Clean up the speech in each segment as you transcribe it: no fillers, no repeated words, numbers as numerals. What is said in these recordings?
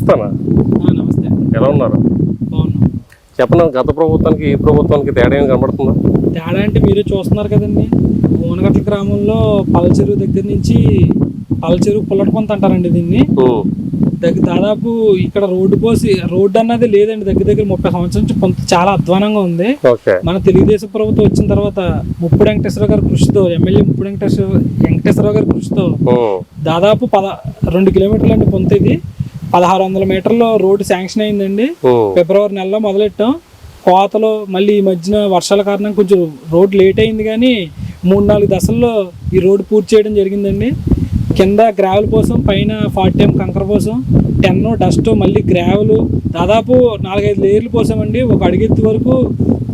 నమస్తేనా. నమస్తే. ఎలా ఉన్నారు? బాగున్నాం. చెప్పండి, గత ప్రభుత్వానికి ఈ ప్రభుత్వానికి తేడా ఏం కనబడుతుందా? తేడా అంటే మీరే చూస్తున్నారు కదండి. ఓనగట్ల గ్రామంలో పలచెరువు దగ్గర నుంచి పలచెరువు పుల్లటపొంత అంటారండి దీన్ని. దాదాపు ఇక్కడ రోడ్డు అన్నది లేదండి. దగ్గర 30 సంవత్సరాల నుంచి పొంత చాలా అధ్వానంగా ఉంది. మన తెలుగుదేశం ప్రభుత్వం వచ్చిన తర్వాత ముప్పుడు వెంకటేశ్వర గారి కృషితో, ఎమ్మెల్యే ముప్పుడు వెంకటేశ్వరరావు గారి కృషితో దాదాపు 2 కిలోమీటర్లు అండి పొంత. ఇది 1600 మీటర్లో రోడ్డు శాంక్షన్ అయిందండి. ఫిబ్రవరి నెలలో మొదలెట్టాం. కోతలో మళ్ళీ ఈ మధ్యన వర్షాల కారణంగా కొంచెం రోడ్డు లేట్ అయింది, కానీ 3-4 దశల్లో ఈ రోడ్డు పూర్తి చేయడం జరిగిందండి. కింద గ్రావెల్ కోసం, పైన 40 m కంకర కోసం, 10 డస్ట్, మళ్ళీ గ్రావెల్ దాదాపు 4-5 లేయర్లు పోసామండి. ఒక అడుగెత్తు వరకు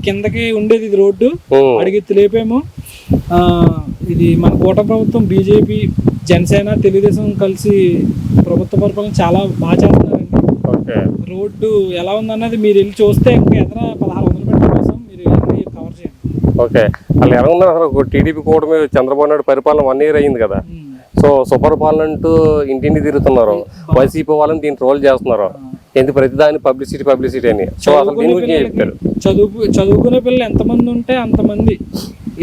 కిందకి ఉండేది ఇది రోడ్డు. అడుగెత్తు లేపాము. ఇది మన కూటమి ప్రభుత్వం బీజేపీ, జనసేన, తెలుగుదేశం కలిసి ప్రభుత్వ పరిపాలన చాలా బాగా చేస్తున్నారండి. రోడ్డు ఎలా ఉందన్నది మీరు వెళ్ళి చూస్తే ఇంకా ఎదర 1600 మీటర్ల కోసం మీరు వెళ్ళి కవర్ చేయండి. ఓకే, వాళ్ళు ఎలా ఉన్నారు అసలు? టీడీపీ కూటమి చంద్రబాబు నాయుడు పరిపాలన 1 year అయింది కదా. సో సుపరిపాలన అంటూ ఇంటింటి తిరుగుతున్నారు. వైసీపీ వాళ్ళని దీన్ని ట్రోల్ చేస్తున్నారు. ఎందుకు ప్రతిదాని పబ్లిసిటీ అని. సో అసలు దీని గురించి చెప్తారు. చదువుకునే పిల్లలు ఎంతమంది ఉంటే అంతమంది.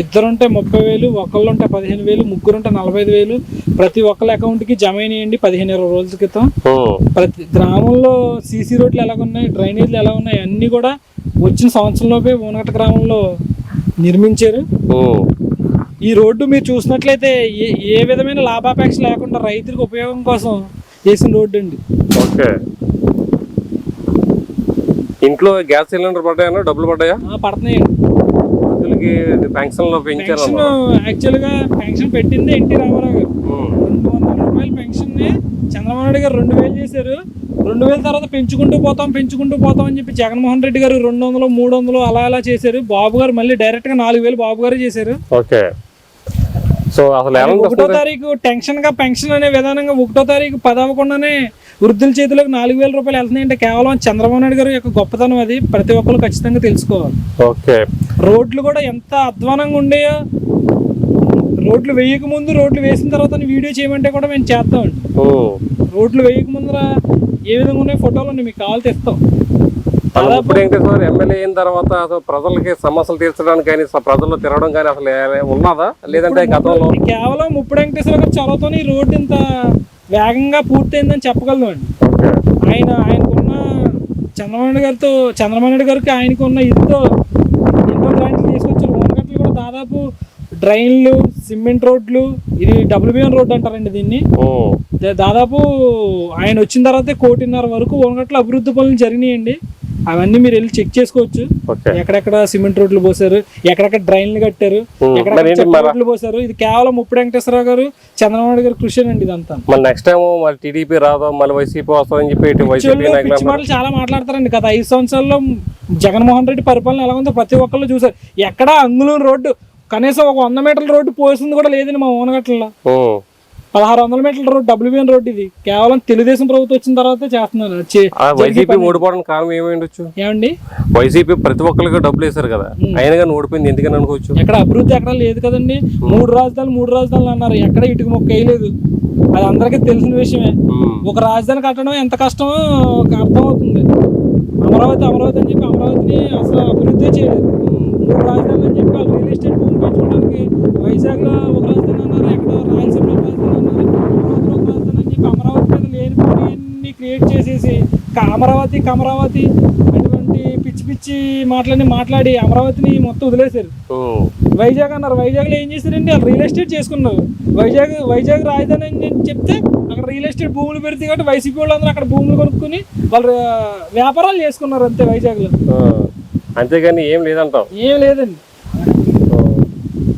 ఇద్దరుంటే 30,000, ఒకళ్ళుంటే 15,000, ముగ్గురుంటే 45,000 ప్రతి ఒక్కళ్ళ అకౌంట్కి జమ అయినాయండి 15-20 రోజుల క్రితం. ప్రతి గ్రామంలో సీసీ రోడ్లు ఎలాగున్నాయి, డ్రైనేజీలు ఎలా ఉన్నాయి అన్నీ కూడా వచ్చిన సంవత్సరంలోపే ఓనగట్ట గ్రామంలో నిర్మించారు. ఈ రోడ్డు మీరు చూసినట్లయితే ఏ విధమైన లాభాపేక్ష లేకుండా రైతులకు ఉపయోగం కోసం చేసిన రోడ్డు అండి. ఓకే, ఇంట్లో గ్యాస్ సిలిండర్ పడ్డాయా? డబ్బులు పడ్డాయా? పడుతున్నాయండి. యాక్చువల్గా పెన్షన్ పెట్టింది ఎన్టీ రామారావు గారు. 200 రూపాయల పెన్షన్ ని చంద్రబాబు నాయుడు గారు 2000 చేశారు. 2000 తర్వాత పెంచుకుంటూ పోతాం అని చెప్పి జగన్మోహన్ రెడ్డి గారు 200, 300 అలా చేశారు. బాబు గారు మళ్ళీ డైరెక్ట్ గా 4000 బాబు గారు చేశారు. ఓకే, సో అసలు 1వ తారీఖు పెన్షన్ అనే విధానంగా 1వ తారీఖు 10 అవ్వకుండానే వృద్ధుల చేతిలోకి 4000 రూపాయలు వెళ్తున్నాయంటే కేవలం చంద్రబాబు నాయుడు గారు యొక్క గొప్పతనం. అది ప్రతి ఒక్కరు ఖచ్చితంగా తెలుసుకోవాలి. ఓకే, రోడ్లు కూడా ఎంత అధ్వానంగా ఉండేయో. రోడ్లు వేయక ముందు, రోడ్లు వేసిన తర్వాత వీడియో చేయమంటే కూడా మేము చేస్తామండి. రోడ్లు వేయక ముందర ఏ విధంగా ఉన్నాయి ఫోటోలు మీకు కావాలి తెస్తాం. ఎమ్మెల్యే అయిన తర్వాత అసలు ప్రజలకి సమస్యలు తీర్చడానికి కానీ, ప్రజల్లో తిరగడం కానీ అసలు ఉన్నదా? లేదంటే గతంలో కేవలం ముప్పుడు వెంకటేశ్వర గారి చొరవతో ఈ రోడ్డు ఇంత వేగంగా పూర్తయిందని చెప్పగలను అండి. ఆయనకున్న చంద్రబాబు నాయుడు గారికి ఆయనకున్న ఇదితో ఎన్నో గ్రాంట్లు తీసుకొచ్చారు. ఓనగట్లు కూడా దాదాపు డ్రైన్లు, సిమెంట్ రోడ్లు, ఇది WBN రోడ్డు అంటారండి దీన్ని. దాదాపు ఆయన వచ్చిన తర్వాత 1.5 కోటి వరకు ఓనగట్ల అభివృద్ధి పనులు జరిగినాయండి. అవన్నీ మీరు వెళ్ళి చెక్ చేసుకోవచ్చు. ఎక్కడెక్కడ సిమెంట్ రోడ్లు పోసారు, ఎక్కడెక్కడ డ్రైన్లు కట్టారు, ఎక్కడెక్కడ రోడ్లు పోసారు. ఇది కేవలం ముప్పుడు వెంకటేశ్వరరావు గారు, చంద్రబాబు నాయుడు గారు కృషి అండి ఇదంతా. నెక్స్ట్ టైం టీడీపీ రాదా, మళ్ళీ వైసీపీ వస్తుందని చెప్పి మాటలు చాలా మాట్లాడతారండి. గత 5 సంవత్సరాల్లో జగన్మోహన్ రెడ్డి పరిపాలన ఎలా ఉందో ప్రతి ఒక్కళ్ళు చూసారు. ఎక్కడ అంగుళం రోడ్డు, కనీసం ఒక 100 మీటర్ల రోడ్డు పోసింది కూడా లేదండి మా ఓనగట్లలో. 1600 మీటర్ల రోడ్డు WBN రోడ్డు. ఇది కేవలం తెలుగుదేశం ప్రభుత్వం వచ్చిన తర్వాత చేస్తున్నారు. వైసీపీ ఓడిపోవడానికి కారణం ఏమైండొచ్చు? ఏమండి, వైసీపీ ప్రతి ఒక్కరికి డబ్బులు వేశారు కదా, అయినా కానీ ఓడిపోయింది ఎందుకని అనుకోవచ్చు? ఎక్కడ అభివృద్ధి ఎక్కడ లేదు కదండి. 3 రాజధానులు అన్నారు, ఎక్కడ ఇటుక మొక్క వేయలేదు. అది అందరికీ తెలిసిన విషయమే. ఒక రాజధాని కట్టడం ఎంత కష్టమో అర్థమవుతుంది. అమరావతి అని చెప్పి అమరావతిని అసలు అభివృద్ధి చేయలేదు. 3 రాజధానులు అని చెప్పి వాళ్ళు రియల్ ఎస్టేట్ భూమి పెంచుకోవడానికి వైజాగ్లో ఒక రాజధాని అన్నారు, ఎక్కడ రాయలసీమలో ఒక రాజధాని అన్నారు, అమరావతిలో ఒక రాజధాని అని చెప్పి అమరావతి మీద లేనిపోయినన్ని క్రియేట్ చేసేసి అమరావతి అటువంటి పిచ్చి మాట్లాడి అమరావతిని మొత్తం వదిలేశారు. వైజాగ్ అన్నారు, వైజాగ్లో ఏం చేశారండి? వాళ్ళు రియల్ ఎస్టేట్ చేసుకున్నారు. వైజాగ్ రాజధాని అని చెప్తే అక్కడ రియల్ ఎస్టేట్ భూములు పెడితే కాబట్టి వైసీపీ వాళ్ళందరూ అక్కడ భూములు కొనుక్కుని వాళ్ళు వ్యాపారాలు చేసుకున్నారు అంతే వైజాగ్లో. అంతేగాని ఏం లేదంటావు? ఏం లేదండి.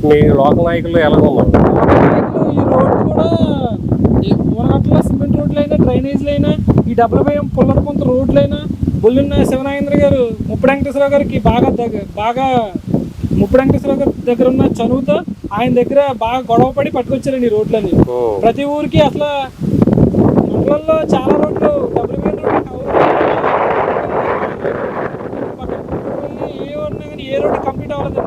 మీ లోకల్ నాయకులు ఎలా ఉన్నారు? ఈ రోడ్డు కూడా ఓనగట్ల సిమెంట్ రోడ్లైనా, డ్రైనేజ్లైనా, ఈ WBN పుల్లటపొంత రోడ్లైనా, బొల్లిన శివనాగేంద్ర గారు ముప్పుడు వెంకటేశ్వరరావు గారికి బాగా ముప్పుడు వెంకటేశ్వరరావు గారి దగ్గర ఉన్న చనువుతో ఆయన దగ్గర బాగా గొడవపడి పట్టుకొచ్చారండి ఈ రోడ్లని. ప్రతి ఊరికి అసలు మండలంలో చాలా రోడ్లు WBN రోడ్లు ఏ రోడ్డు కంప్లీట్ అవ్వలేదు.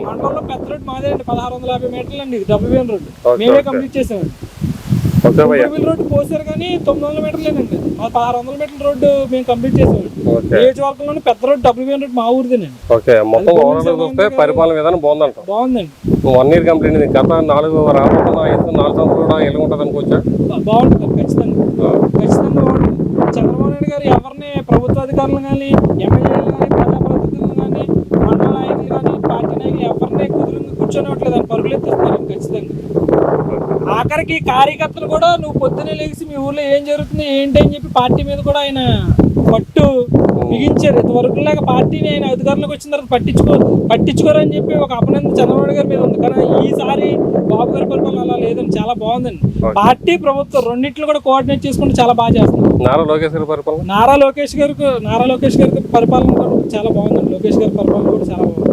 మండలంలో పెద్ద రోడ్డు మాదే అండి, 1650 మీటర్లు అండి. ఇది WBN రోడ్డు మేమే కంప్లీట్ చేసామండి. ఓకే భయ్యా. కుమ్మరిమిల్లి రోడ్డు పోసారు కానీ 900 మీటర్లేనండి. మా 600 మీటర్ల రోడ్డు మేము కంప్లీట్ చేసామండి. ఓకే నియోజకవర్గంలోనే పెద్ద రోడ్డు WBN రోడ్డు మా ఊరిదేనండి. ఓకే మొత్తం ఓవరాల్ చూస్తే పరిపాలన విధానం బాగుందంట. బాగుందండి. 1 year కంప్లీట్ అయింది. గత 4 రాబోతున్న 4 సంవత్సరాలు కూడా ఎలా ఉంటుంది అనుకోవచ్చా? బాగుంటుంది ఖచ్చితంగా. ఖచ్చితంగా బాగుంటుంది. చంద్రబాబు నాయుడు గారు ఎవరిని ప్రభుత్వ అధికారులు కానీ, ఎమ్మెల్యేలు కానీ, ప్రజాప్రతినిధులు కానీ, మండల నాయకులు కానీ, పార్టీ నాయకులు ఎవరిని కూర్చొనివ్వట్లేదని పరుగులు ఎత్తిస్తున్నారు ఖచ్చితంగా. ఆఖరికి కార్యకర్తలు కూడా నువ్వు పొద్దున్నే లేచి మీ ఊర్లో ఏం జరుగుతుంది ఏంటి అని చెప్పి పార్టీ మీద కూడా ఆయన పట్టు బిగించారు. ఇంతవరకు లేక పార్టీని ఆయన అధికారంలోకి వచ్చిన తర్వాత పట్టించుకోరని చెప్పి ఒక అపనంద చంద్రబాబు గారి మీద ఉంది. కానీ ఈసారి బాబు గారి పరిపాలన అలా లేదండి, చాలా బాగుందండి. పార్టీ ప్రభుత్వం రెండింటిని కూడా కోఆర్డినేట్ చేసుకుంటూ చాలా బాగా చేస్తున్నారు. నారా లోకేష్ గారి పరిపాలన నారా లోకేష్ గారి పరిపాలన కూడా చాలా బాగుందండి. లోకేష్ గారి పరిపాలన కూడా చాలా బాగుంది.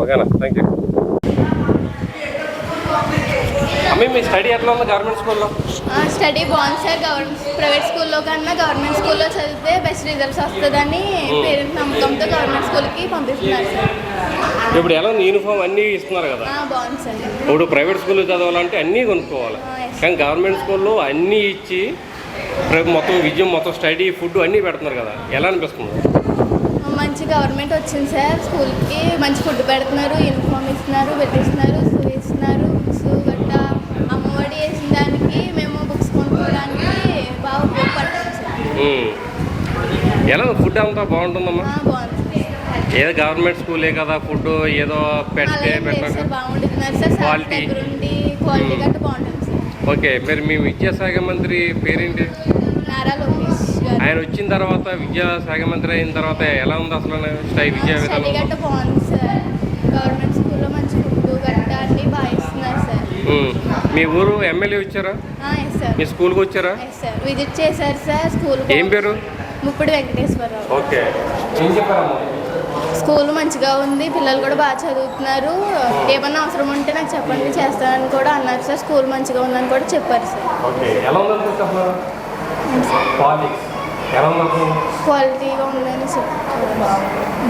ఓకేనా, థ్యాంక్ యూ. అమ్మ మీ స్టడీ ఎట్లా ఉంది గవర్నమెంట్ స్కూల్లో? స్టడీ బాగుంది సార్. ప్రైవేట్ స్కూల్లో కన్నా గవర్నమెంట్ స్కూల్లో చదివితే బెస్ట్ రిజల్ట్స్ వస్తుందని పేరెంట్స్ నమ్మకంతో గవర్నమెంట్ స్కూల్కి పంపిస్తున్నారు సార్. ఇప్పుడు ఎలా ఉంది? యూనిఫామ్ అన్నీ ఇస్తున్నారు కదా. బాగుంది సార్. ఇప్పుడు ప్రైవేట్ స్కూల్లో చదవాలంటే అన్నీ కొనుక్కోవాలి, కానీ గవర్నమెంట్ స్కూల్లో అన్నీ ఇచ్చి మొత్తం విద్య, మొత్తం స్టడీ, ఫుడ్ అన్నీ పెడుతున్నారు కదా, ఎలా అనిపిస్తుంది? మంచి గవర్నమెంట్ వచ్చింది సార్. స్కూల్కి మంచి ఫుడ్ పెడుతున్నారు, యూనిఫామ్ ఇస్తున్నారు, పెట్టిస్తున్నారు, షూ ఇస్తున్నారు, బుక్స్ గట్టా అమ్మఒడి వేసిన దానికి మేము బుక్స్ కొనుక్కోవడానికి బాగా ఉపయోగపడుతుంది సార్. ఎలా ఫుడ్ అంతా బాగుంటుందమ్మా? బాగుంది. ఏదో గవర్నమెంట్ స్కూలే కదా, ఫుడ్ ఏదో సార్ బాగుంటున్నారు సార్. క్వాలిటీ క్వాలిటీ గట్టా బాగుంటుంది సార్. ఓకే, మరి మీ విద్యాశాఖ మంత్రి పేరేంటి? నారా లోకేష్ గారు. ఆయన వచ్చిన తర్వాత విద్యాశాఖ మంత్రి అయిన తర్వాత ఎలా ఉంది అసలు విద్యా విధానం? స్టడీ గట్ట బాగుంది సార్. గవర్నమెంట్ స్కూల్లో మంచి ఫుడ్ గట్ట అన్ని బాగా ఇస్తున్నారు సార్. మీ ఊరు ఎమ్మెల్యే వచ్చారా? Yes sir. మీ స్కూల్కి వచ్చారా? ఎస్ సార్, విజిట్ చేశారు సార్. స్కూల్ ఏం పేరు? ముప్పిడి వెంకటేశ్వరరావు. ఓకే, ఏం చెప్పారమ్మా? స్కూల్ మంచిగా ఉంది, పిల్లలు కూడా బాగా చదువుతున్నారు. ఏమన్నా అవసరం ఉంటే నాకు చెప్పండి, చేస్తానని కూడా అన్నారు సార్. స్కూల్ మంచిగా ఉందని కూడా చెప్పారు సార్. ఓకే, ఎలా ఉందని క్వాలిటీగా ఉందని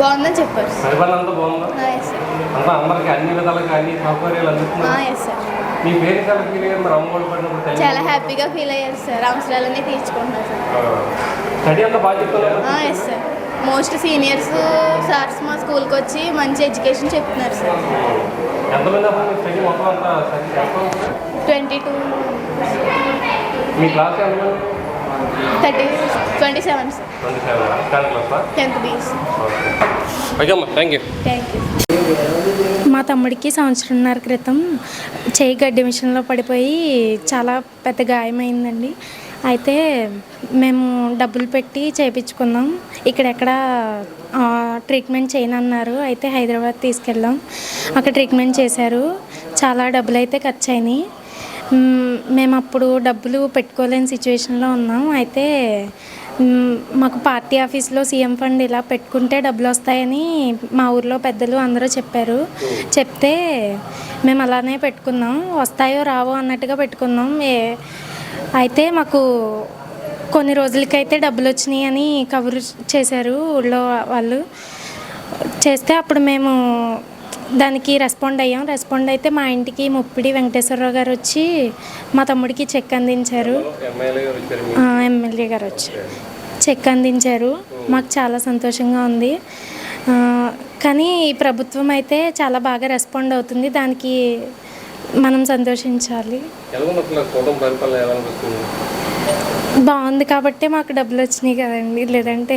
బాగుందని చెప్పారు సార్. పరిపాలన అంతా బాగుందా? Yes sir. అంతా అందరికి అన్ని విధాలుగా అన్ని సౌకర్యాలు అందుతున్నాయి. Yes sir. మీ పేరెంట్స్ ఎలా ఫీల్ అయ్యారు? మరి అమ్మఒడి పడినప్పుడు చాలా హ్యాపీగా ఫీల్ అయ్యారు సార్. అవసరాలన్నీ తీర్చుకుంటున్నారు సార్. స్టడీ అంతా బాగా చెప్తున్నారు? Yes sir. Most seniors sirs మా స్కూల్కి వచ్చి మంచి ఎడ్యుకేషన్ చెప్తున్నారు సార్. ఎంతమంది అసలు స్టడీ మొత్తం అంతా 22 మీ క్లాస్ ఎంతమంది? 27 సార్. 10th B. ఓకే అమ్మా, థ్యాంక్ యూ. Thank you. మా తమ్ముడికి సంవత్సరంన్నర క్రితం చేయి గడ్డి మిషన్లో పడిపోయి చాలా పెద్ద గాయమైందండి. అయితే మేము డబ్బులు పెట్టి చేయించుకున్నాం. ఇక్కడెక్కడ ట్రీట్మెంట్ చేయనన్నారు. అయితే హైదరాబాద్ తీసుకెళ్ళాం. అక్కడ ట్రీట్మెంట్ చేశారు. చాలా డబ్బులు అయితే ఖర్చు అయినాయి. మేము అప్పుడు డబ్బులు పెట్టుకోలేని సిచ్యువేషన్లో ఉన్నాం. అయితే మాకు పార్టీ ఆఫీస్లో సీఎం ఫండ్ ఇలా పెట్టుకుంటే డబ్బులు వస్తాయని మా ఊర్లో పెద్దలు అందరూ చెప్పారు. చెప్తే మేము అలానే పెట్టుకున్నాం. వస్తాయో రావో అన్నట్టుగా పెట్టుకున్నాం. అయితే మాకు కొన్ని రోజులకైతే డబ్బులు వచ్చినాయి అని కబురు చేశారు ఊళ్ళో వాళ్ళు. చేస్తే అప్పుడు మేము దానికి రెస్పాండ్ అయ్యాం. రెస్పాండ్ అయితే మా ఇంటికి ముప్పిడి వెంకటేశ్వరరావు గారు వచ్చి మా తమ్ముడికి చెక్ అందించారు. ఎమ్మెల్యే గారు వచ్చి చెక్ అందించారు. మాకు చాలా సంతోషంగా ఉంది. కానీ ఈ ప్రభుత్వం అయితే చాలా బాగా రెస్పాండ్ అవుతుంది. దానికి మనం సంతోషించాలి. బాగుంది కాబట్టి మాకు డబ్బులు వచ్చినాయి కదండి, లేదంటే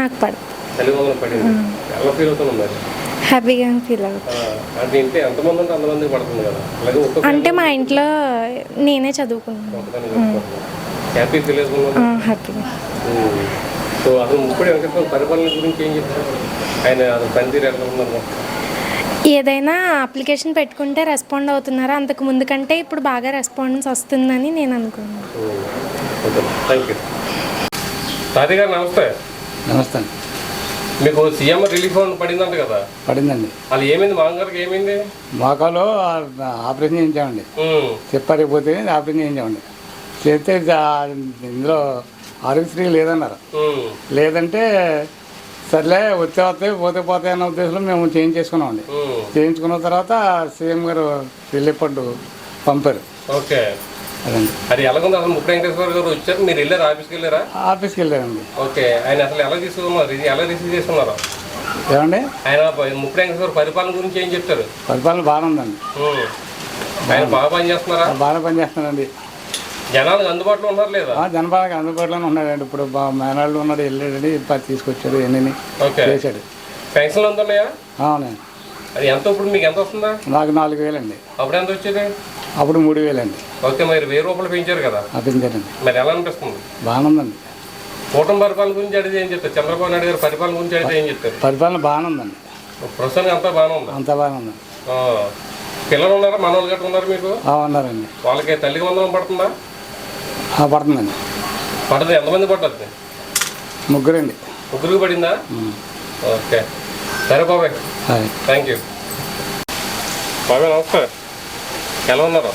నాకు పడదు. హ్యాపీగా ఫీల్ అవుతుంది. అంటే మా ఇంట్లో నేనే చదువుకున్నాను. హ్యాపీగా. ఏదైనా అప్లికేషన్ పెట్టుకుంటే రెస్పాండ్ అవుతున్నారా? అంతకు ముందు కంటే ఇప్పుడు బాగా రెస్పాన్స్ వస్తుందని నేను అనుకున్నాను. నమస్తే. నమస్తే. మీకు సీఎం రిలీఫ్ ఫండ్ పడిందంట కదా? పడిందండి. అది ఏమైంది? మామగారికి ఏమైంది? మోకాలో ఆపరేషన్ చేయించామండి. చెప్పారిపోతే ఆపరేషన్ చేయించామండి. చేస్తే ఇందులో ఆరోగ్యశ్రీ లేదన్నారు. లేదంటే సర్లే వస్తాయి పోతే అన్న ఉద్దేశంలో మేము చేయించేసుకున్నామండి. చేయించుకున్న తర్వాత సీఎం గారు రిలీఫ్ ఫండ్ పంపారు. ఓకే, అదండి. అది ఎలాగుంది అసలు? ముప్పై వెంకటేశ్వర గారు వచ్చారు, మీరు వెళ్ళారు, ఆఫీస్కి వెళ్ళారా? ఆఫీస్కి వెళ్ళారండి. ఓకే, ఆయన అసలు ఎలా తీసుకున్నారు, ఎలా రిసీవ్ చేసుకున్నారు? ఏమండి ఆయన ముప్పై వెంకటేశ్వర పరిపాలన గురించి ఏం చెప్తారు? పరిపాలన బాగానే ఉందండి. ఆయన బాగా పనిచేస్తున్నారా? బాగానే పనిచేస్తున్నారండి. జనాలకు అందుబాటులో ఉన్నారు లేదా? జనపాలకి అందుబాటులోనే ఉన్నాడండి. ఇప్పుడు మేనాళ్ళు ఉన్నాడు, వెళ్ళాడండి, తీసుకొచ్చాడు, ఎన్ని చేశాడు. పెన్షన్లు అందున్నాయా? అవునండి. అది ఎంత ఇప్పుడు మీకు ఎంత వస్తుందా? నాకు 4,000 అండి. అప్పుడు ఎంత వచ్చేది? అప్పుడు 3,000 అండి. ఓకే, మరి 1000 రూపాయలు పెంచారు కదా? పెంచారండి. మరి ఎలా అనిపిస్తుంది? బాగానే ఉందండి. కూటమి పరిపాలన గురించి అడిగితే ఏం చెప్తారు? చంద్రబాబు నాయుడు గారి పరిపాలన గురించి అడిగితే ఏం చెప్తారు? పరిపాలన బాగానే ఉందండి. ప్రస్తుతానికి అంతా బాగానే ఉంది. అంతా బాగానే ఉంది. పిల్లలు ఉన్నారా? మనవాళ్ళు గట్రా ఉన్నారు మీకు? ఉన్నారండి. వాళ్ళకి తల్లికి వందనం పడుతుందా? పడుతుందండి. పడుతుంది. ఎంతమంది పడుతుంది? 3 అండి. 3 పడిందా? ఓకే, సరే బాబాయ్, థ్యాంక్ యూ. బాబాయ్ నమస్తే, ఎలా ఉన్నారు?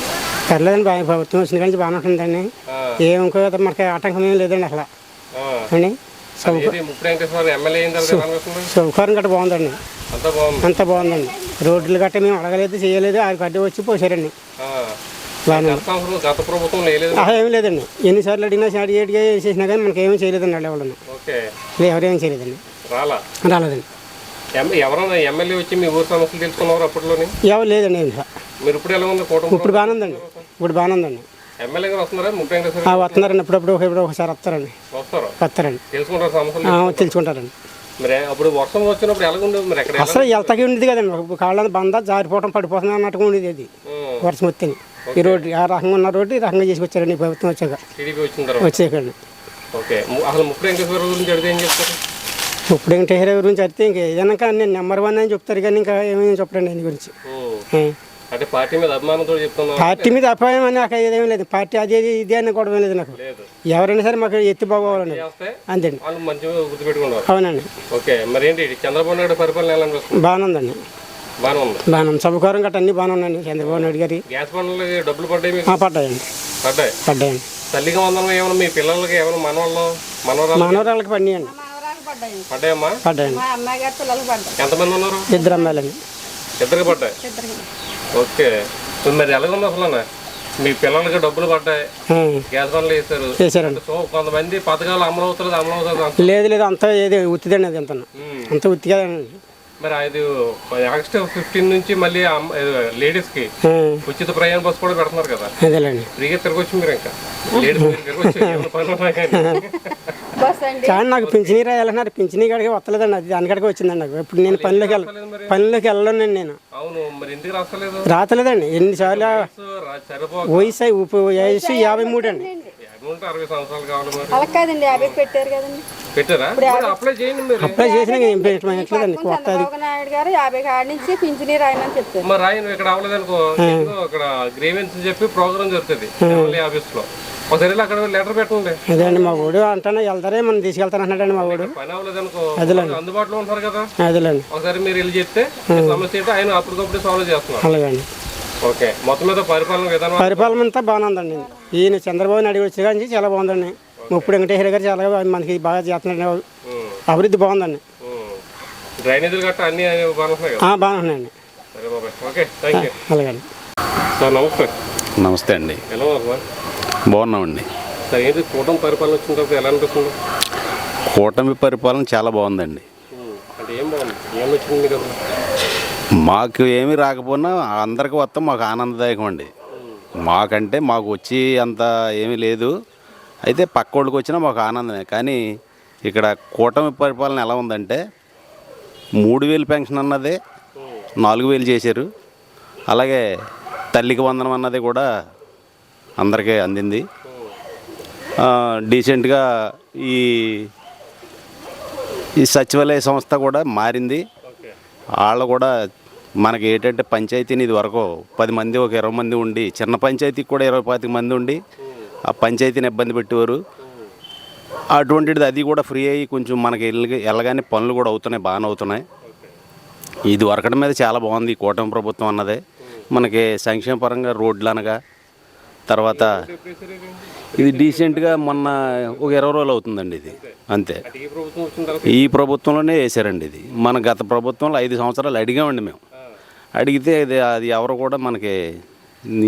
పర్లేదండి, బాగా ప్రభుత్వం వచ్చిన కానీ బాగానే ఉంటుందండి. ఏం ఇంకో మనకి ఆటంకం ఏం లేదండి అసలు అండి. సౌకర్యం గట్రా బాగుందండి, అంతా బాగుందండి. రోడ్లు గట్రా మేము అడగలేదు, చేయలేదు, ఆ గడ్డ వచ్చి పోసారండి. ఏమి లేదండి, ఎన్నిసార్లు అడిగినా ఏడిగా చేసినా కానీ మనకి ఏమీ చేయలేదండి. వాళ్ళు ఎవరేమీ చేయలేదండి, రాలేదండి. ఎవరైనా ఎమ్మెల్యే వచ్చి మీ ఊరు సమస్యలు తెలుసుకున్నారు అప్పట్లోని? ఎవరు లేదండి. మీరు ఇప్పుడు ఎలా ఉంది? ఇప్పుడు బాగానే ఉందండి, ఇప్పుడు బాగానే ఉందండి. ఎమ్మెల్యే గారు వస్తున్నారా? వస్తున్నారండి, ఇప్పుడు ఒకసారి వస్తారండి. తెలుసుకుంటారు సమస్యలు? తెలుసుకుంటారండి. మరి అప్పుడు వర్షం వచ్చినప్పుడు ఎలాగుండేది? మరి ఎక్కడ అసలు వెళ్తాకే ఉండేది కదండి, కాళ్ళని బంద జారిపోవడం పడిపోతుంది అన్నట్టుగా ఉండేది. అది వర్షం వస్తే ఈ రోడ్డు ఆ రకంగా ఉన్న రోడ్డు ఈ రకంగా చేసుకొచ్చారండి ఈ ప్రభుత్వం వచ్చాక. వచ్చాకండి. అసలు ముప్పై వెంకటేశ్వర గురించి అడిగితే ఏం చెప్తారు? ముప్పై వెంకటేశ్వర గురించి అడిగితే ఇంకా ఏదైనా నేను నెంబర్ 1 అని చెప్తారు కానీ ఇంకా ఏమేమి చెప్పరండి దీని గురించి. అంటే పార్టీ మీద అభిమానంతో చెప్తున్నా? పార్టీ మీద అభిప్రాయం అని నాకు ఏదేమీ లేదు. పార్టీ అది ఇది అని కూడా లేదు నాకు. ఎవరైనా సరే మాకు ఎత్తి బాగోవాలండి, అంతేండి. మంచిగా గుర్తుపెట్టుకున్నారు. అవునండి. ఓకే, మరి ఏంటి చంద్రబాబు నాయుడు పరిపాలన ఎలా అనిపిస్తుంది? బాగానే ఉందండి, బాగానే ఉంది. సభకారం గట్రా అన్ని బాగానే ఉన్నాయండి చంద్రబాబు నాయుడు గారి. గ్యాస్ బండ్లు డబ్బులు పడ్డాయి? పడ్డాయండి. పడ్డాయండి. తల్లిగా వందనం ఏమైనా మీ పిల్లలకి ఏమైనా మనవరాళ్ళకి పడినాయండి? పడ్డాయమ్మా? పడ్డాయండి. ఎంతమంది ఉన్నారు? 2 అమ్మాయిలండి. 2 పడ్డాయి. ఓకే, మరి ఎలాగుంది అసలు? మీ పిల్లలకి డబ్బులు పడ్డాయి, గ్యాస్ బండ్లు వేసారండి. సో కొంతమంది పథకాలు అమలు అవుతుంది. లేదు, అంతా ఏది ఉత్తిదండి, అది అంత ఉత్తిగా. మరి అది ఆగస్టు 15 నుంచి మళ్ళీ లేడీస్ కి ఉచిత ప్రయాణ బస్సు కూడా పెడుతున్నారు కదా? అదేలేండి. ఫ్రీగా తిరగొచ్చు మీరు, ఇంకా లేడీస్ తిరగొచ్చు. కానీ నాకు పింఛనీ రాయాలన్నారు, పింఛనీ కాడికి వస్తలేదండి. అది దానికాడికి వచ్చిందండి నాకు. ఇప్పుడు నేను పనిలోకి వెళ్ళలేనండి నేను. అవును, మరి ఎందుకు రాస్తలేదు? రాతలేదండి. ఎన్నిసార్లు వయసు 53 అండి. 60 సంవత్సరాలు కావాలి. అలా కాదండి, 50 పెట్టారు కదండి. పెట్టారా? అప్లై చేయండి. అప్లై చేసినా పెట్టలేదండి. చంద్రబాబు నాయుడు గారు 50 కాడి నుంచి పింఛనీ రాయనని చెప్తారు. మరి రాయను ఇక్కడ అవ్వలేదనుకో, అక్కడ గ్రీవెన్స్ చెప్పి ప్రోగ్రామ్ జరుగుతుంది ఎమ్మెల్యే ఆఫీస్ లో. ఒకసారి అక్కడ లెటర్ పెట్టండి. అదే అండి, మా ఊడు అంటానే వెళ్తారే, మనం తీసుకెళ్తాను అన్నాడండి మా ఊడు. పని అవ్వలేదనుకో, అందుబాటులో ఉంటారు కదా, అదేలేండి. ఒకసారి మీరు వెళ్ళి చెప్తే సమస్య ఏంటో ఆయన అప్పటికప్పుడు సాల్వ్ చేస్తున్నారు. అలాగండి. ఓకే, మొత్తం మీద పరిపాలన అంతా బాగానే ఉందండి. ఈయన చంద్రబాబు నాయుడు వచ్చి కానీ చాలా బాగుందండి. ముప్పుడు వెంకటేశ్వర గారు చాలా మనకి బాగా చేస్తున్నాడు, అభివృద్ధి బాగుందండి. డ్రైనేజీలు గట్రా అన్ని బాగున్నాయండి. అలాగండి. నమస్తే. నమస్తే అండి. ఎలా ఉన్నారు? బాగున్నామండి. సరే, ఏంటి కూటమి పరిపాలన వచ్చిన తర్వాత ఎలా అనిపిస్తుంది? కూటమి పరిపాలన చాలా బాగుందండి. అంటే ఏం బాగుంది? ఏం వచ్చింది కదా? మాకు ఏమీ రాకపోయినా అందరికి వస్తాం, మాకు ఆనందదాయకం అండి. మాకంటే మాకు వచ్చి అంత ఏమీ లేదు, అయితే పక్కోళ్ళకి వచ్చినా మాకు ఆనందమే. కానీ ఇక్కడ కూటమి పరిపాలన ఎలా ఉందంటే 3000 పెన్షన్ అన్నదే 4000 చేశారు. అలాగే తల్లికి వందనం అన్నది కూడా అందరికీ అందింది. డీసెంట్గా ఈ సచివాలయ సంస్థ కూడా మారింది. వాళ్ళు కూడా మనకి ఏంటంటే పంచాయతీని ఇది వరకు 10 మంది ఒక 20 మంది ఉండి, చిన్న పంచాయతీకి కూడా 20-25 మంది ఉండి ఆ పంచాయతీని ఇబ్బంది పెట్టేవారు. అటువంటిది అది కూడా ఫ్రీ అయ్యి కొంచెం మనకి వెళ్ళగానే పనులు కూడా అవుతున్నాయి, బాగానే అవుతున్నాయి. ఇది వరకడం మీద చాలా బాగుంది ఈ కూటమి ప్రభుత్వం అన్నదే. మనకి సంక్షేమ పరంగా రోడ్లు అనగా, తర్వాత ఇది డీసెంట్గా మొన్న ఒక 20 రోజులు అవుతుందండి ఇది, అంతే. ఈ ప్రభుత్వంలోనే వేసారండి ఇది. మన గత ప్రభుత్వంలో 5 సంవత్సరాలు అడిగామండి మేము. అడిగితే అది ఎవరు కూడా మనకి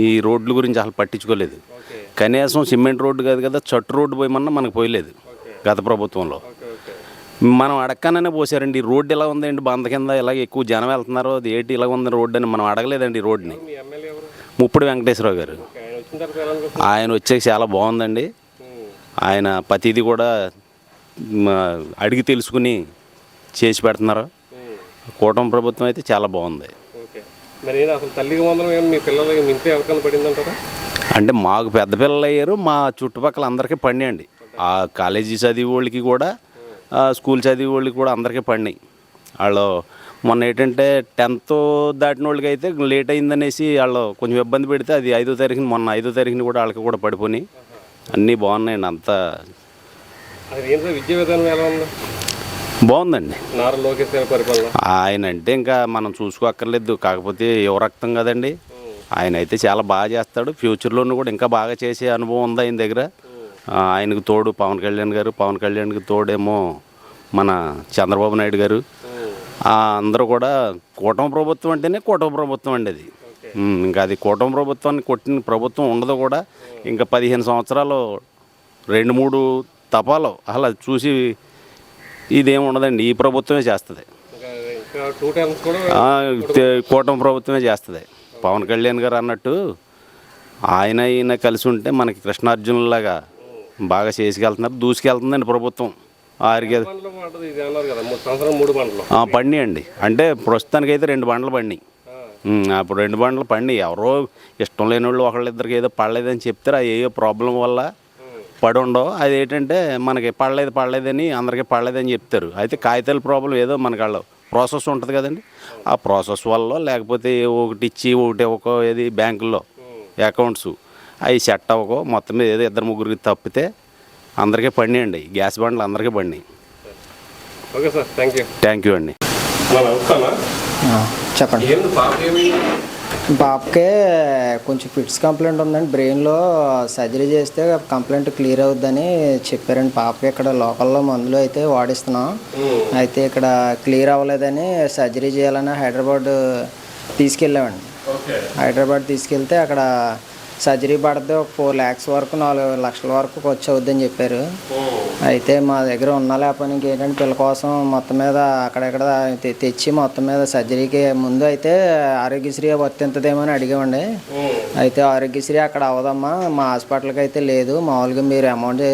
ఈ రోడ్ల గురించి అసలు పట్టించుకోలేదు. కనీసం సిమెంట్ రోడ్డు కాదు కదా, చట్టు రోడ్డు పోయమన్నా మనకు పోయలేదు గత ప్రభుత్వంలో. మనం అడక్కననే పోసారండి. ఈ రోడ్డు ఎలా ఉందండి, బంద కింద ఇలా ఎక్కువ జనం వెళ్తున్నారు, అది ఏంటి ఇలా ఉంది రోడ్డు అని మనం అడగలేదండి. ఈ రోడ్డుని ముప్పుడు వెంకటేశ్వరరావు గారు ఆయన వచ్చాక చాలా బాగుందండి. ఆయన ప్రతిదీ కూడా అడిగి తెలుసుకుని చేసి పెడుతున్నారు. కూటమి ప్రభుత్వం అయితే చాలా బాగుంది. అంటే మాకు పెద్ద పిల్లలు అయ్యారు, మా చుట్టుపక్కల అందరికీ పడినాయండి. ఆ కాలేజీ చదివే వాళ్ళకి కూడా, స్కూల్ చదివే వాళ్ళకి కూడా అందరికీ పడినాయి. వాళ్ళు మొన్న ఏంటంటే 10th దాటిన వాళ్ళకి అయితే లేట్ అయిందనేసి వాళ్ళు కొంచెం ఇబ్బంది పెడితే అది 5వ తారీఖుని, మొన్న 5వ తారీఖుని కూడా వాళ్ళకి కూడా పడిపోయి అన్నీ బాగున్నాయండి. అంతా విద్యా విధానం ఎలా ఉంది? బాగుందండి. నారా లోకేష్ గారి పరిపాలన ఆయన అంటే ఇంకా మనం చూసుకోక్కర్లేదు. కాకపోతే యువ రక్తం కదండి, ఆయన అయితే చాలా బాగా చేస్తాడు. ఫ్యూచర్లోనూ కూడా ఇంకా బాగా చేసే అనుభవం ఉంది ఆయన దగ్గర. ఆయనకు తోడు పవన్ కళ్యాణ్ గారు, పవన్ కళ్యాణ్కి తోడేమో మన చంద్రబాబు నాయుడు గారు. అందరూ కూడా కూటమి ప్రభుత్వం అంటేనే కూటమి ప్రభుత్వం అండి అది. ఇంకా అది కూటమి ప్రభుత్వాన్ని కొట్టిన ప్రభుత్వం ఉండదు కూడా. ఇంకా 15 సంవత్సరాలు 2-3 తపాలు అలా చూసి ఇదేమి ఉండదండి. ఈ ప్రభుత్వమే చేస్తుంది, కూటమి ప్రభుత్వమే చేస్తుంది. పవన్ కళ్యాణ్ గారు అన్నట్టు ఆయన కలిసి ఉంటే మనకి కృష్ణార్జునులాగా బాగా చేసుకెళ్తున్నారు, దూసుకెళ్తుందండి ప్రభుత్వం. పండియండి అంటే ప్రస్తుతానికైతే 2 బండ్లు పడినాయి. అప్పుడు 2 బండ్లు పండి ఎవరో ఇష్టం లేని వాళ్ళు ఒకళ్ళిద్దరికి ఏదో పడలేదని చెప్తారు. అది ఏదో ప్రాబ్లం వల్ల పడి ఉండవు. అది ఏంటంటే మనకి పడలేదని అందరికీ పడలేదని చెప్తారు. అయితే కాగితాల ప్రాబ్లం ఏదో మనకి వాళ్ళు ప్రాసెస్ ఉంటుంది కదండి, ఆ ప్రాసెస్ వల్ల లేకపోతే ఒకటి ఇచ్చి ఒకటి ఒక ఏది బ్యాంకుల్లో అకౌంట్స్ అవి సెట్ అవ్వకో మొత్తం మీద ఏదో 2-3 తప్పితే అందరికీ పడినాయండి. గ్యాస్ బండ్లు అందరికీ పడినాయి. ఓకే సార్, థ్యాంక్ యూ అండి. చెప్పండి. బాబుకే కొంచెం ఫిట్స్ కంప్లైంట్ ఉందండి, బ్రెయిన్లో సర్జరీ చేస్తే కంప్లైంట్ క్లియర్ అవుద్దని చెప్పారండి. పాపకి ఇక్కడ లోకల్లో మందులు అయితే వాడిస్తున్నాం, అయితే ఇక్కడ క్లియర్ అవ్వలేదని సర్జరీ చేయాలని హైదరాబాద్ తీసుకెళ్ళామండి. హైదరాబాద్ తీసుకెళ్తే అక్కడ సర్జరీ పడితే ఒక 4 lakhs వరకు 4 లక్షల వరకు ఖర్చు అవుద్దని చెప్పారు. అయితే మా దగ్గర ఉన్న లేకపోతే ఇంకేంటంటే పిల్ల కోసం మొత్తం మీద అక్కడెక్కడ తెచ్చి మొత్తం మీద సర్జరీకి ముందు అయితే ఆరోగ్యశ్రీ వర్తింతదేమో అని అడిగామండి. అయితే ఆరోగ్యశ్రీ అక్కడ అవ్వదమ్మా, మా హాస్పిటల్కి అయితే లేదు, మామూలుగా మీరు అమౌంట్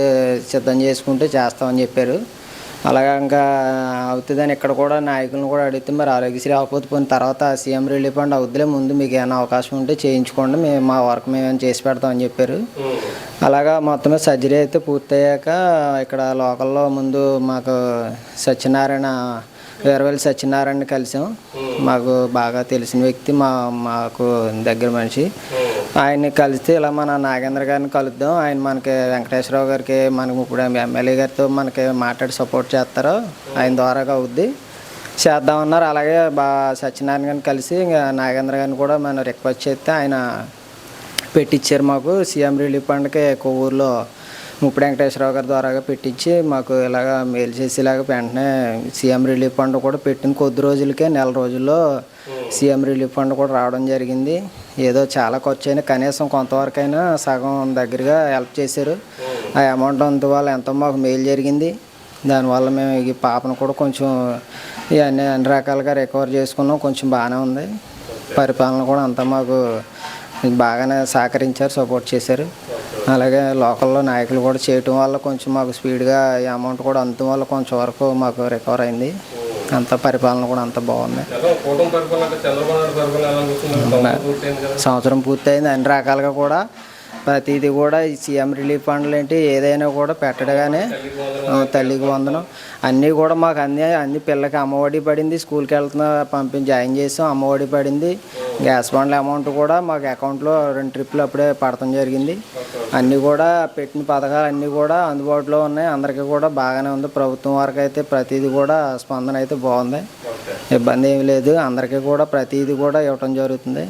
సిద్ధం చేసుకుంటే చేస్తామని చెప్పారు. అలాగా ఇంకా అవుతుందని ఇక్కడ కూడా నాయకులను కూడా అడిగితే మరి ఆరోగ్యశ్రీ అవ్వకపోతే పోయిన తర్వాత సీఎం రిలీఫ్ ఫండ్ అవుద్దిలే, ముందు మీకు ఏమైనా అవకాశం ఉంటే చేయించుకోండి, మేము మా వర్క్ మేము చేసి పెడతామని చెప్పారు. అలాగా మొత్తమే సర్జరీ అయితే పూర్తయ్యాక ఇక్కడ లోకల్లో ముందు మాకు సత్యనారాయణ వీరవల్లి సత్యనారాయణ కలిసాం. మాకు బాగా తెలిసిన వ్యక్తి, మాకు దగ్గర మనిషి. ఆయన్ని కలిస్తే ఇలా మన నాగేంద్ర గారిని కలుద్దాం, ఆయన మనకి వెంకటేశ్వరరావు గారికి మనకి ఇప్పుడు ఎమ్మెల్యే గారితో మనకి మాట్లాడి సపోర్ట్ చేస్తారు, ఆయన ద్వారాగా అవుద్ది చేద్దామన్నారు. అలాగే సత్యనారాయణ గారిని కలిసి ఇంకా నాగేంద్ర గారిని కూడా మనం రిక్వెస్ట్ చేస్తే ఆయన పెట్టించారు. మాకు సీఎం రిలీఫ్ ఫండ్కి కొవ్వూరులో ముప్పుడు వెంకటేశ్వరరావు గారి ద్వారాగా పెట్టించి మాకు ఇలాగ మేలు చేసేలాగా వెంటనే సీఎం రిలీఫ్ ఫండ్ కూడా పెట్టిన కొద్ది రోజులకే, నెల రోజుల్లో సీఎం రిలీఫ్ ఫండ్ కూడా రావడం జరిగింది. ఏదో చాలా ఖర్చు అయినా కనీసం కొంతవరకైనా సగం దగ్గరగా హెల్ప్ చేశారు. ఆ అమౌంట్ అందువల్ల ఎంతో మాకు మేలు జరిగింది. దానివల్ల మేము ఈ పాపను కూడా కొంచెం అన్ని రకాలుగా రికవర్ చేసుకున్నాం. కొంచెం బాగానే ఉంది, పరిపాలన కూడా అంతా మాకు బాగానే సహకరించారు, సపోర్ట్ చేశారు. అలాగే లోకల్లో నాయకులు కూడా చేయటం వల్ల కొంచెం మాకు స్పీడ్గా ఈ అమౌంట్ కూడా అందడం వల్ల కొంచెం వరకు మాకు రికవర్ అయింది. అంత పరిపాలన కూడా అంత బాగుంది. సంవత్సరం పూర్తయింది. అన్ని రకాలుగా కూడా ప్రతిదీ కూడా ఈ సీఎం రిలీఫ్ ఫండ్లు ఏంటి ఏదైనా కూడా పెట్టడగానే తల్లికి వందనం అన్నీ కూడా మాకు అన్ని పిల్లలకి అమ్మఒడి పడింది, స్కూల్కి వెళ్తున్న జాయిన్ చేసాం, అమ్మఒడి పడింది. గ్యాస్ బండ్ల అమౌంట్ కూడా మాకు అకౌంట్లో 2 ట్రిప్లు అప్పుడే పడటం జరిగింది. అన్నీ కూడా పెట్టిన పథకాలు అన్నీ కూడా అందుబాటులో ఉన్నాయి, అందరికీ కూడా బాగానే ఉంది. ప్రభుత్వం వరకు అయితే ప్రతిదీ కూడా స్పందన అయితే బాగుంది, ఇబ్బంది ఏమి లేదు. అందరికీ కూడా ప్రతిదీ కూడా ఇవ్వటం జరుగుతుంది.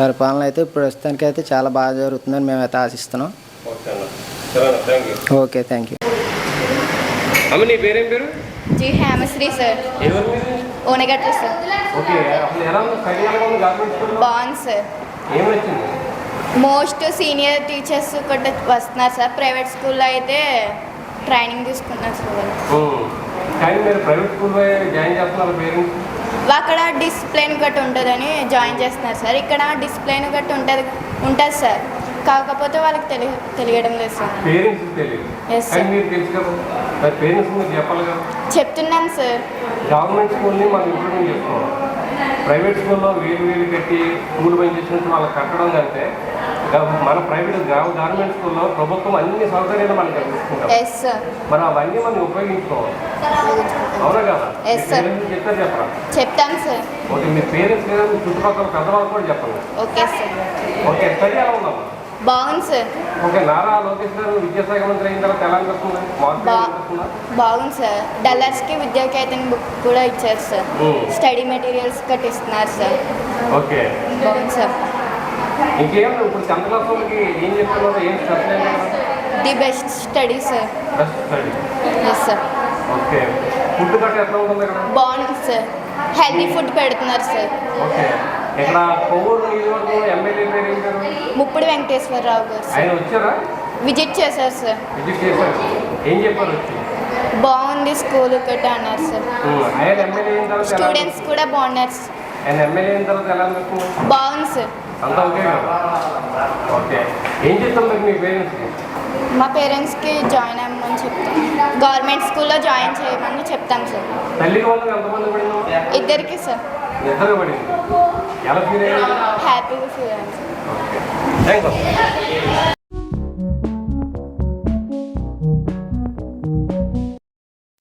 పరిపాలన అయితే ప్రస్తుతానికి అయితే చాలా బాగా జరుగుతుందని మేమైతే ఆశిస్తున్నాం. Okay, thank you. G Hemasri sir, Onagatla sir. బాగుంది సార్, మోస్ట్ సీనియర్ టీచర్స్ కూడా వస్తున్నారు సార్. ప్రైవేట్ స్కూల్లో అయితే ట్రైనింగ్ తీసుకున్నారు సార్ వాళ్ళు. కానీ మీరు ప్రైవేట్ స్కూల్లో జాయిన్ చేస్తున్నారు పేరెంట్స్ అక్కడ డిసిప్లిన్ గట్టు ఉంటుందని జాయిన్ చేస్తున్నారు సార్. ఇక్కడ డిసిప్లిన్ గట్టు ఉంటుంది సార్, కాకపోతే వాళ్ళకి తెలియడం లేదు సార్. పేరెంట్స్ తెలియదు. Yes, sir. కానీ మీరు తెలుసు కదా, మరి పేరెంట్స్ మీరు చెప్పాలి కదా. చెప్తున్నాను సార్. గవర్నమెంట్ స్కూల్ని మనం ఇంప్రూవ్మెంట్ చేసుకోవాలి. ప్రైవేట్ స్కూల్లో వేలు కట్టి స్కూల్ పనిచేసినట్టు వాళ్ళకి కట్టడం కంటే మన ప్రైవేట్ గవర్నమెంట్ స్కూల్లో ప్రభుత్వం అన్ని సౌకర్యాలు మనకు కల్పిస్తుంటారు. Yes sir. మరి అవన్నీ మనం ఉపయోగించుకోవాలి. అవునా కదా? Yes, sir. చెప్పరా? చెప్తాను సార్. ఓకే, మీ పేరెంట్స్ లేదా మీ చుట్టుపక్కల పెద్దవాళ్ళు కూడా చెప్పండి. Okay sir. ఓకే, స్టడీ ఎలా ఉందమ్మా? బాగుంది సార్. ఓకే, నారా లోకేష్ గారు విద్యాశాఖ మంత్రి అయిన తర్వాత ఎలా అనిపిస్తుంది? మార్పు అనిపిస్తుందా? బాగుంది సార్. డల్లర్స్కి విద్యాకేతన్ బుక్ కూడా ఇచ్చారు సార్. స్టడీ మెటీరియల్స్ కట్టిస్తున్నారు సార్. ఓకే, బాగుంది సార్. ఇంకేం ఇప్పుడు 10th క్లాస్ వాళ్ళకి ఏం చెప్తున్నారు? ఏం special? The best study sir. Best study. Yes sir. Okay, food గట్రా ఎట్లా ఉంటుంది ఇక్కడ? బాగుంది సార్. హెల్దీ ఫుడ్ పెడుతున్నారు సార్. ఓకే, ఇక్కడ కొవ్వూరు నియోజకవర్గం ఎమ్మెల్యే పేరు ఏం పేరు? ముప్పుడు వెంకటేశ్వరరావు గారు సార్. ఆయన వచ్చారా? విజిట్ చేశారు సార్. విజిట్ చేశారు. ఏం చెప్పారు వచ్చి? బాగుంది స్కూల్ ఒకటి అన్నారు సార్. ఆయన ఎమ్మెల్యే అయిన తర్వాత ఎలా- స్టూడెంట్స్ కూడా బాగున్నారు సార్. ఆయన ఎమ్మెల్యే అయిన తర్వాత ఎలా అనిపిస్తుంది? బాగుంది సార్. అంతా ఓకే కదా? ఓకే, ఏం చెప్తారు మీ పేరెంట్స్కి? మా పేరెంట్స్కి జాయిన్ అవ్వమని చెప్తాం. గవర్నమెంట్ స్కూల్లో జాయిన్ చేయమని చెప్తాం సార్. తల్లికి వాళ్ళు ఎంతమంది పడింది? ఇద్దరికి సార్. ఇద్దరు పడింది. ఎలా ఫీల్ అయ్యారు? హ్యాపీగా ఫీల్ అయ్యాను సార్. Okay, thank you.